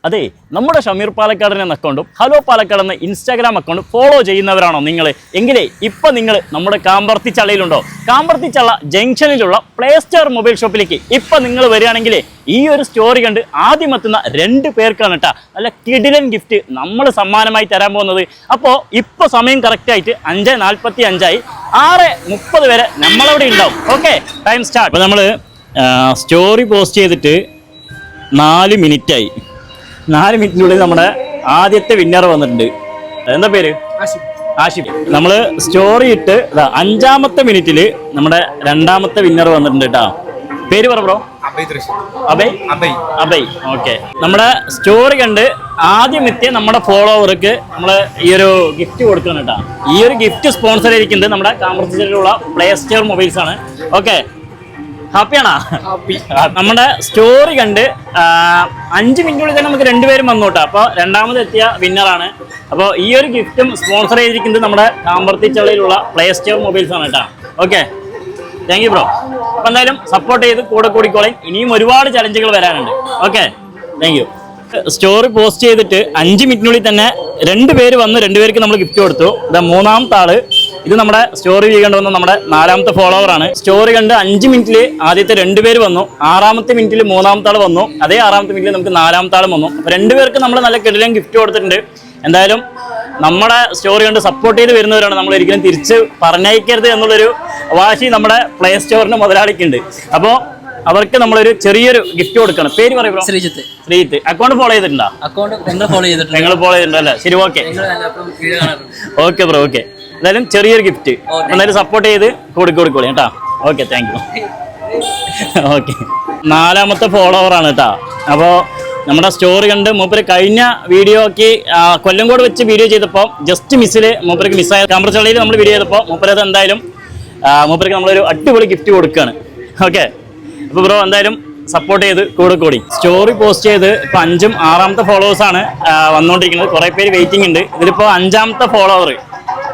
അതെ, നമ്മുടെ ഷമീർ പാലക്കാടൻ എന്ന അക്കൗണ്ടും ഹലോ പാലക്കാട് എന്ന ഇൻസ്റ്റാഗ്രാം അക്കൗണ്ട് ഫോളോ ചെയ്യുന്നവരാണോ നിങ്ങൾ? എങ്കിലേ ഇപ്പം നിങ്ങൾ നമ്മുടെ കാമ്പർത്തി ചള്ളയിലുണ്ടോ? കാമ്പർത്തി ചള്ള ജംഗ്ഷനിലുള്ള പ്ലേ സ്റ്റോർ മൊബൈൽ ഷോപ്പിലേക്ക് ഇപ്പം നിങ്ങൾ വരികയാണെങ്കിൽ ഈ ഒരു സ്റ്റോറി കണ്ട് ആദ്യം എത്തുന്ന 2 പേർക്കാണ് കേട്ടോ നല്ല കിടിലൻ ഗിഫ്റ്റ് നമ്മൾ സമ്മാനമായി തരാൻ പോകുന്നത്. അപ്പോൾ ഇപ്പോൾ സമയം കറക്റ്റായിട്ട് 5:45 6:30 വരെ നമ്മളവിടെ ഉണ്ടാവും. Okay, time start. അപ്പോൾ നമ്മൾ സ്റ്റോറി പോസ്റ്റ് ചെയ്തിട്ട് 4 മിനിറ്റായി. 4 മിനിറ്റിനുള്ളിൽ നമ്മുടെ ആദ്യത്തെ വിന്നർ വന്നിട്ടുണ്ട്. എന്താ പേര്? ആഷിഫ്. നമ്മൾ സ്റ്റോറി ഇട്ട് 5-ാമത്തെ മിനിറ്റിൽ നമ്മുടെ 2-ാമത്തെ വിന്നർ വന്നിട്ടുണ്ട് കേട്ടോ. പേര് പറ ബ്രോ. അബൈ. ഓക്കെ, നമ്മുടെ സ്റ്റോറി കണ്ട് ആദ്യം എത്തിയ നമ്മുടെ ഫോളോവർക്ക് നമ്മൾ ഈ ഒരു ഗിഫ്റ്റ് കൊടുക്കണം കേട്ടോ. ഈ ഒരു ഗിഫ്റ്റ് സ്പോൺസർ ചെയ്തിരിക്കുന്നത് നമ്മുടെ കാമ്പർത്തിയിലുള്ള പ്ലേ സ്റ്റോർ മൊബൈൽസ് ആണ്. ഓക്കെ, ഹാപ്പിയാണോ? നമ്മുടെ സ്റ്റോറി കണ്ട് 5 മിനിറ്റുള്ളിൽ തന്നെ നമുക്ക് 2 പേരും വന്നു കേട്ടോ. അപ്പോൾ 2-ാമത് എത്തിയ വിന്നറാണ്. അപ്പോൾ ഈ ഒരു ഗിഫ്റ്റും സ്പോൺസർ ചെയ്തിരിക്കുന്നത് നമ്മുടെ കാമ്പർത്തി ചള്ളയിലുള്ള പ്ലേ സ്റ്റോർ മൊബൈൽസ് ആണ് കേട്ടോ. Okay, thank you bro. അപ്പോൾ എന്തായാലും സപ്പോർട്ട് ചെയ്ത് കൂടെ കൂടിക്കോളേം. ഇനിയും ഒരുപാട് ചലഞ്ചുകൾ വരാനുണ്ട്. Okay, thank you. Story post ചെയ്തിട്ട് 5 മിനിറ്റിനുള്ളിൽ തന്നെ 2 പേര് വന്ന് 2 പേർക്ക് നമ്മൾ ഗിഫ്റ്റ് കൊടുത്തു. ഇത് 3-ാമത്തെ ആള്. ഇത് നമ്മുടെ സ്റ്റോറി കണ്ട് വന്ന നമ്മുടെ 4-ാമത്തെ ഫോളോവറാണ്. സ്റ്റോറി കണ്ട് 5 മിനിറ്റിൽ ആദ്യത്തെ 2 പേര് വന്നു. 6-ാമത്തെ മിനിറ്റിൽ 3-ാമത്തെ ആൾ വന്നു. അതേ 6-ാമത്തെ മിനിറ്റിൽ നമുക്ക് 4-ാമത്തെ ആളും വന്നു. അപ്പോൾ 2 പേർക്ക് നമ്മൾ നല്ല കിടിലൻ ഗിഫ്റ്റ് കൊടുത്തിട്ടുണ്ട്. എന്തായാലും നമ്മുടെ സ്റ്റോറി കണ്ട് സപ്പോർട്ട് ചെയ്ത് വരുന്നവരാണ്. നമ്മൾ ഒരിക്കലും തിരിച്ച് പറഞ്ഞയക്കരുത് എന്നുള്ളൊരു വാശി നമ്മുടെ പ്ലേ സ്റ്റോറിന് മുതലാളിക്കുണ്ട്. അപ്പോൾ അവർക്ക് നമ്മളൊരു ചെറിയൊരു ഗിഫ്റ്റ് കൊടുക്കണം. പേര് പറയുമ്പോൾ ശ്രീജിത്ത്. അക്കൗണ്ട് ഫോളോ ചെയ്തിട്ടുണ്ടോ? നിങ്ങൾ ഫോളോ ചെയ്തിട്ടുണ്ടോ? അല്ലേ, ശരി. Okay bro. ഓക്കെ, എന്തായാലും ചെറിയൊരു ഗിഫ്റ്റ് എന്തായാലും സപ്പോർട്ട് ചെയ്ത് കൊടുക്കോളി കേട്ടോ. Okay, thank you. ഓക്കെ, 4-ാമത്തെ ഫോളോവറാണ് കേട്ടോ. അപ്പോൾ നമ്മുടെ സ്റ്റോറി കണ്ട് മൂപ്പര് കഴിഞ്ഞ വീഡിയോക്ക് കൊല്ലംകോട് വെച്ച് വീഡിയോ ചെയ്തപ്പോൾ ജസ്റ്റ് മിസ്സിൽ മൂപ്പർക്ക് മിസ്സായ കാമ്പർച്ചള്ളിയിൽ നമ്മൾ വീഡിയോ ചെയ്തപ്പോൾ മൂപ്പരത് എന്തായാലും മൂപ്പർക്ക് നമ്മളൊരു അടിപൊളി ഗിഫ്റ്റ് കൊടുക്കുകയാണ്. ഓക്കെ, അപ്പോൾ ബ്രോ എന്തായാലും സപ്പോർട്ട് ചെയ്ത് കൂടി. സ്റ്റോറി പോസ്റ്റ് ചെയ്ത് ഇപ്പോൾ 5-ഉം 6-ാമത്തെ ഫോളോവേഴ്സാണ് വന്നുകൊണ്ടിരിക്കുന്നത്. കുറേ പേര് വെയിറ്റിംഗ് ഉണ്ട്. ഇതിലിപ്പോൾ 5-ാമത്തെ ഫോളോവർ.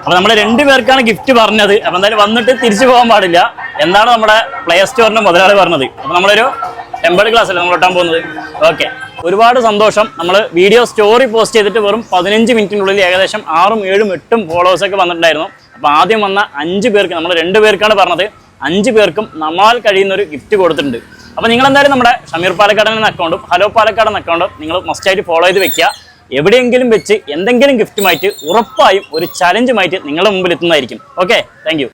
അപ്പോൾ നമ്മൾ 2 പേർക്കാണ് ഗിഫ്റ്റ് പറഞ്ഞത്. അപ്പോൾ എന്തായാലും വന്നിട്ട് തിരിച്ചു പോകാൻ പാടില്ല എന്താണ് നമ്മുടെ പ്ലേ സ്റ്റോറിൻ്റെ മുതലാളി പറഞ്ഞത്. അപ്പോൾ നമ്മളൊരു ടെമ്പേർഡ് ക്ലാസ് അല്ലേ നമ്മൾ ഒട്ടാൻ പോകുന്നത്. ഓക്കെ, ഒരുപാട് സന്തോഷം. നമ്മൾ വീഡിയോ സ്റ്റോറി പോസ്റ്റ് ചെയ്തിട്ട് വെറും 15 മിനിറ്റിനുള്ളിൽ ഏകദേശം 6-ഉം 7-ഉം 8-ഉം ഫോളോവേഴ്സൊക്കെ വന്നിട്ടുണ്ടായിരുന്നു. അപ്പോൾ ആദ്യം വന്ന 5 പേർക്ക്, നമ്മൾ 2 പേർക്കാണ് പറഞ്ഞത്, 5 പേർക്കും നമ്മളാൽ കഴിയുന്നൊരു ഗിഫ്റ്റ് കൊടുത്തിട്ടുണ്ട്. അപ്പോൾ നിങ്ങളെന്തായാലും നമ്മുടെ ഷമീർ പാലക്കാടൻ എന്ന അക്കൗണ്ടും ഹലോ പാലക്കാട് എന്ന അക്കൗണ്ടും നിങ്ങൾ മസ്റ്റായിട്ട് ഫോളോ ചെയ്ത് വെക്കുക. എവിടെയെങ്കിലും വെച്ച് എന്തെങ്കിലും ഗിഫ്റ്റുമായിട്ട് ഉറപ്പായും ഒരു ചലഞ്ചുമായിട്ട് നിങ്ങളുടെ മുമ്പിൽ എത്തുന്നതായിരിക്കും. Okay, thank you.